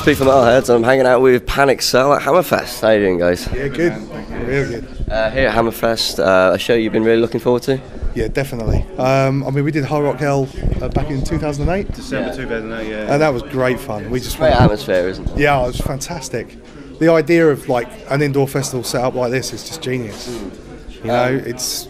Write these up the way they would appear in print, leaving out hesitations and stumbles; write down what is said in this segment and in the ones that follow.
Speak for Metalheadz, I'm hanging out with Panic Cell at Hammerfest. How you doing, guys? Yeah, good. Real good. Here at Hammerfest, a show you've been really looking forward to? Yeah, definitely. I mean, we did Hard Rock Hell back in 2008. December 2008, yeah. And that was great fun. We just Great atmosphere, isn't it? Yeah, it was fantastic. The idea of like an indoor festival set up like this is just genius. You know, it's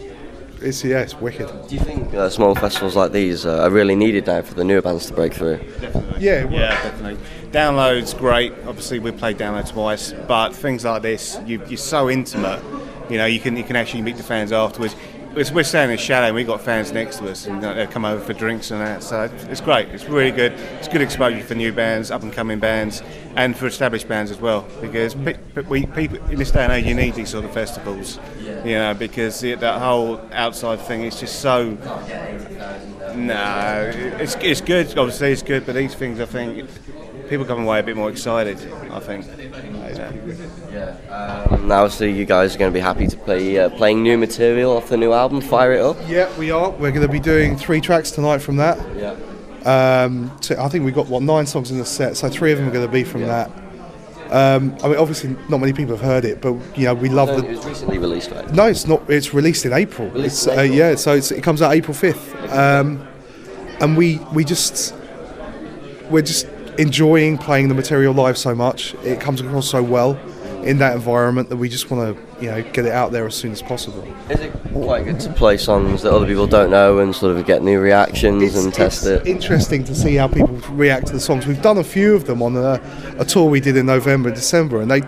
wicked. Do you think small festivals like these are really needed now for the newer bands to break through? Definitely. Yeah, yeah, definitely. Download's great. Obviously, we played Download twice, but things like this, you're so intimate. You know, you can actually meet the fans afterwards. We're standing in the shadow and we've got fans next to us and they come over for drinks and that, so it's great. It's really good. It's good exposure for new bands, up and coming bands, and for established bands as well, because people in this day and age, you need these sort of festivals, you know, because that whole outside thing is just so, it's good, obviously it's good, but these things, I think, people come away a bit more excited, I think. Now, obviously, you guys are going to be happy to play playing new material off the new album, Fire It Up. Yeah, we are. We're going to be doing 3 tracks tonight from that. Yeah. I think we've got 9 songs in the set, so 3 of them are going to be from that. I mean, obviously, not many people have heard it, but you know, we love It was recently released, right? No, it's not. It's released in April. Yeah, so it comes out April 5th, and we're just enjoying playing the material live so much. It comes across so well in that environment that we just want to, you know, get it out there as soon as possible. Is it quite good to play songs that other people don't know and sort of get new reactions and test it? It's interesting to see how people react to the songs. We've done a few of them on a tour we did in November and December, and they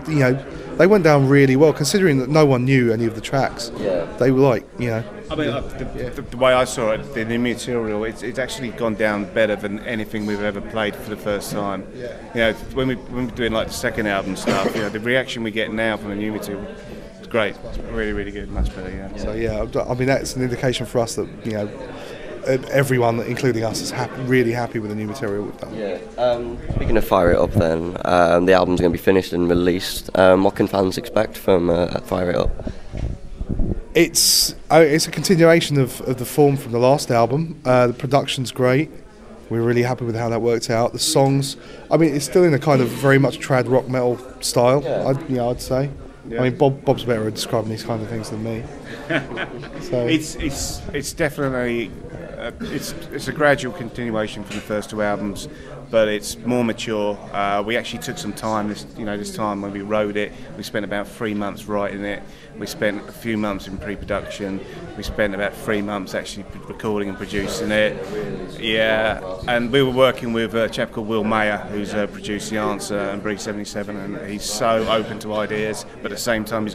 went down really well, considering that no one knew any of the tracks. Yeah. They were like, you know. I mean, the way I saw it, the new material, it's actually gone down better than anything we've ever played for the first time. Yeah. You know, when we're doing like the second album stuff, you know, the reaction we get now from the new material is great. It's really, really good, much better. Yeah. So yeah, I mean, that's an indication for us that, you know, everyone, including us, is really happy with the new material we've done. Yeah. Speaking of Fire It Up, then the album's going to be finished and released. What can fans expect from Fire It Up? It's a continuation of the form from the last album. The production's great. We're really happy with how that worked out. The songs, I mean, it's still in a kind of very much trad rock metal style. Yeah. I'd say. Yeah. I mean, Bob's better at describing these kind of things than me. So it's definitely it's a gradual continuation from the first 2 albums, but it's more mature. We actually took some time this time when we wrote it. We spent about 3 months writing it. We spent a few months in pre-production. We spent about 3 months actually recording and producing it. Yeah, and we were working with a chap called Will Mayer, who's produced The Answer and Breeze 77, and he's so open to ideas, but at the same time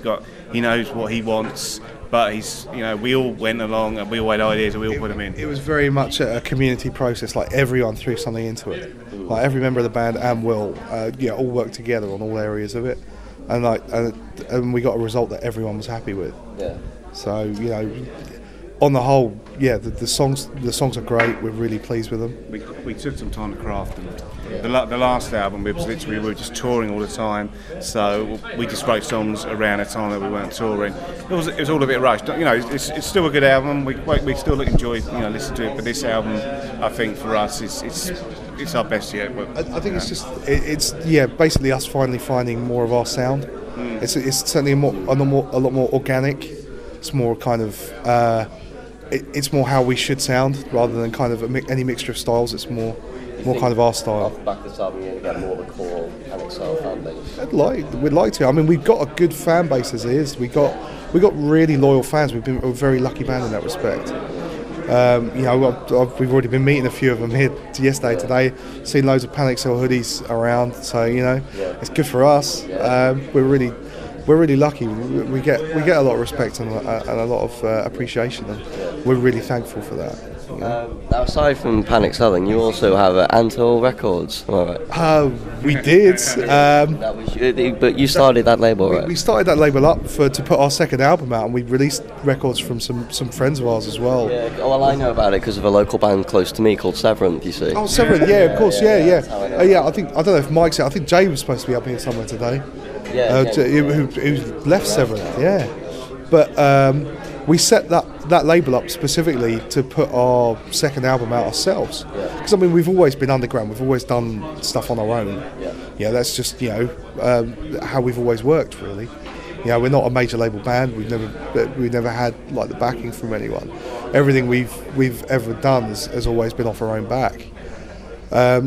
he knows what he wants. But we all went along and we all had ideas and we all put them in. It was very much a community process. Like everyone threw something into it. Like every member of the band and Will, all worked together on all areas of it, and we got a result that everyone was happy with. Yeah. So you know, on the whole, yeah, the songs are great. We're really pleased with them. We took some time to craft them. The last album, we were just touring all the time, so we just wrote songs around the time that we weren't touring. It was all a bit rushed. You know, it's still a good album. We still enjoy listening to it. But this album, I think for us, it's our best yet. I think it's basically us finally finding more of our sound. It's certainly a lot more organic. It's more kind of it's more how we should sound rather than kind of any mixture of styles. It's more kind of our style. Back this album, you're going to get more of a core Panic Cell fan base. We'd like to. I mean, we've got a good fan base as it is. We got really loyal fans. We've been a very lucky band in that respect. We've already been meeting a few of them here yesterday, today. Seen loads of Panic Cell hoodies around. So it's good for us. We're really lucky. We get a lot of respect and a lot of appreciation, and we're really thankful for that. Now, aside from Panic Selling, you also have Antle Records, am I right? We did. But you started that label, right? We started that label up to put our second album out, and we released records from some friends of ours as well. Yeah, well, I know about it because of a local band close to me called Severanth, you see. Oh, Severanth, yeah, of course, yeah. I don't know if Mike's here. I think Jay was supposed to be up here somewhere today. Who left Severanth, yeah. But we set that label up specifically to put our second album out ourselves. Because I mean, we've always been underground. We've always done stuff on our own. that's just how we've always worked, really. We're not a major label band. We've never had like the backing from anyone. Everything we've ever done has always been off our own back.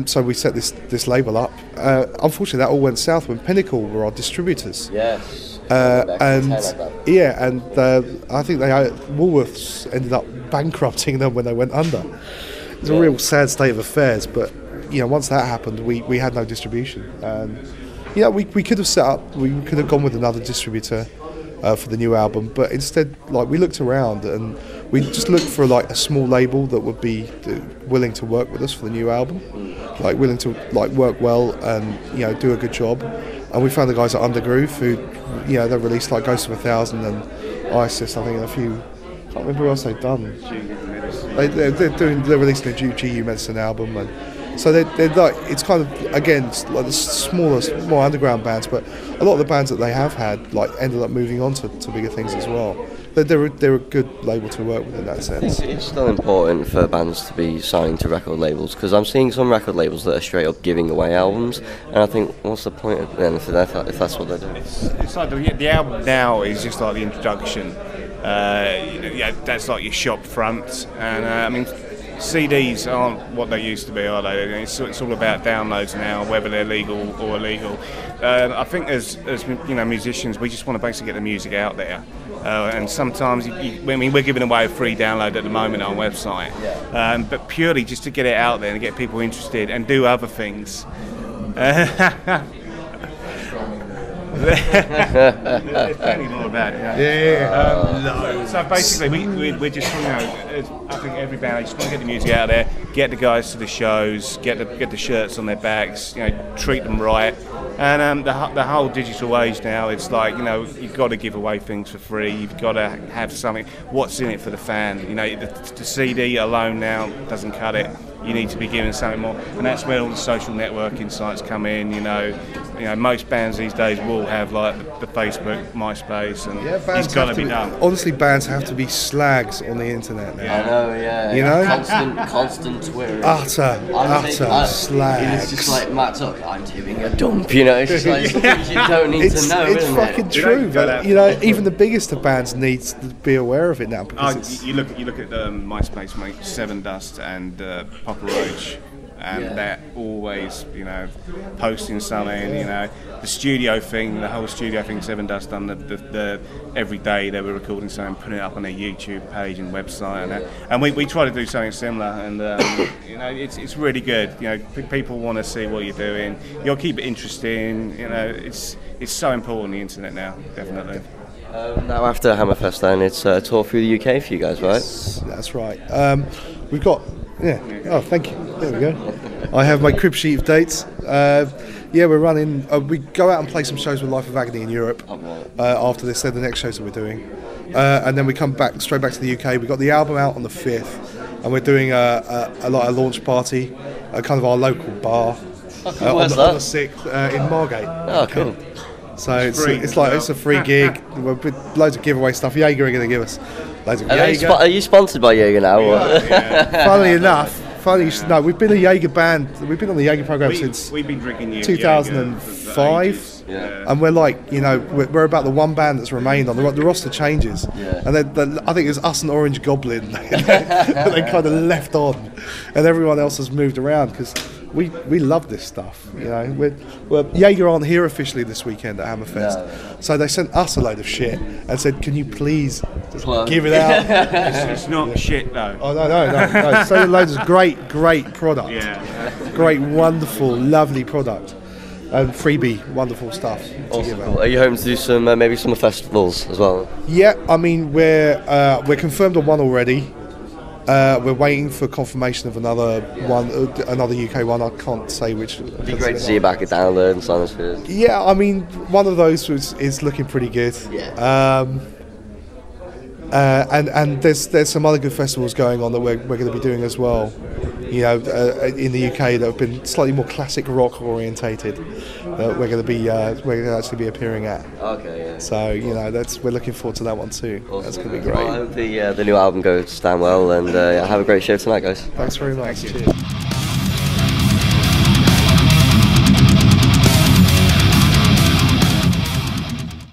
So we set this label up. Unfortunately, that all went south when Pinnacle were our distributors. Yes. And I think Woolworths ended up bankrupting them when they went under. It's a real sad state of affairs. But once that happened, we had no distribution. We could have set up. We could have gone with another distributor for the new album, but instead, we looked around and we just looked for a small label that would be willing to work with us for the new album, willing to work well and do a good job. And we found the guys at Undergroove who, they released Ghost of 1000 and ISIS, I think, and a few. I can't remember who else they've done. They're releasing a GU Medicine album, and so they're it's kind of again the smaller, more underground bands, but a lot of the bands that they have had ended up moving on to bigger things as well. They're a good label to work with in that sense. It's still important for bands to be signed to record labels, because I'm seeing some record labels that are straight up giving away albums, and I think, what's the point then if that's what they're doing? It's like the album now is just like the introduction. That's like your shop front, and CDs aren't what they used to be, are they? It's all about downloads now, whether they're legal or illegal. I think as musicians, we just want to basically get the music out there. And sometimes, we're giving away a free download at the moment on our website, but purely just to get it out there and get people interested and do other things. There's plenty more about it. So basically, we're just, I think every band, I just want to get the music out there, get the guys to the shows, get the shirts on their backs, treat them right. And the whole digital age now, it's you've got to give away things for free. You've got to have something. What's in it for the fan? The CD alone now doesn't cut it. You need to be giving something more, and that's where all the social networking sites come in. Most bands these days will have the Facebook, MySpace, and it's got to be done. Honestly, bands have to be slags on the internet now. I know, yeah. Constant Twitter. Utter slags. It's just like Matt Tuck, I'm giving a dump. It's just things you don't need to know. It's fucking true, but even the biggest of bands needs to be aware of it now. Because you look at MySpace, mate. Seven Dust and Papa Roach, and they're always, posting something. The studio thing, the whole studio thing. Seven Dust done the every day they were recording something, putting it up on their YouTube page and website, and we try to do something similar. And it's really good. People want to see what you're doing. You got to keep it interesting. It's so important, the internet now, definitely. Now after Hammerfest, then it's a tour through the UK for you guys, right? Yes, that's right. We've got. Yeah. Oh, thank you. There we go. I have my crib sheet of dates. We're running. We go out and play some shows with Life of Agony in Europe after this. They're the next shows that we're doing, and then we come straight back to the UK. We got the album out on the 5th, and we're doing a launch party, kind of our local bar on the 6th in Margate. Oh, cool. So it's a free gig. Loads of giveaway stuff. Jaeger are going to give us loads of Jaeger. Are you sponsored by Jaeger now? Funnily enough, we've been a Jaeger band. We've been on the Jaeger program since we've been drinking 2005, and we're we're about the one band that's remained on the roster changes, and then I think it's us and Orange Goblin that they kind of left on, and everyone else has moved around because. We love this stuff, Jaeger aren't here officially this weekend at Hammerfest, so they sent us a load of shit and said, "Can you please just give it out?" It's not shit though. Oh no! So loads of great product, great, wonderful, lovely product, and freebie, wonderful stuff. Awesome. Cool. Are you hoping to do some maybe summer festivals as well? Yeah, I mean we're confirmed on one already. We're waiting for confirmation of another UK one. I can't say which. It'd be great to see you back at Download and Sinusphere. Yeah, I mean, one of those is looking pretty good. Yeah. And there's some other good festivals going on that we're going to be doing as well. In the UK that have been slightly more classic rock orientated. That we're going to actually be appearing at. Okay. Yeah. So we're looking forward to that one too. Awesome. That's going to be great. Well, I hope the new album goes down well, and have a great show tonight, guys. Thanks very much. Cheers.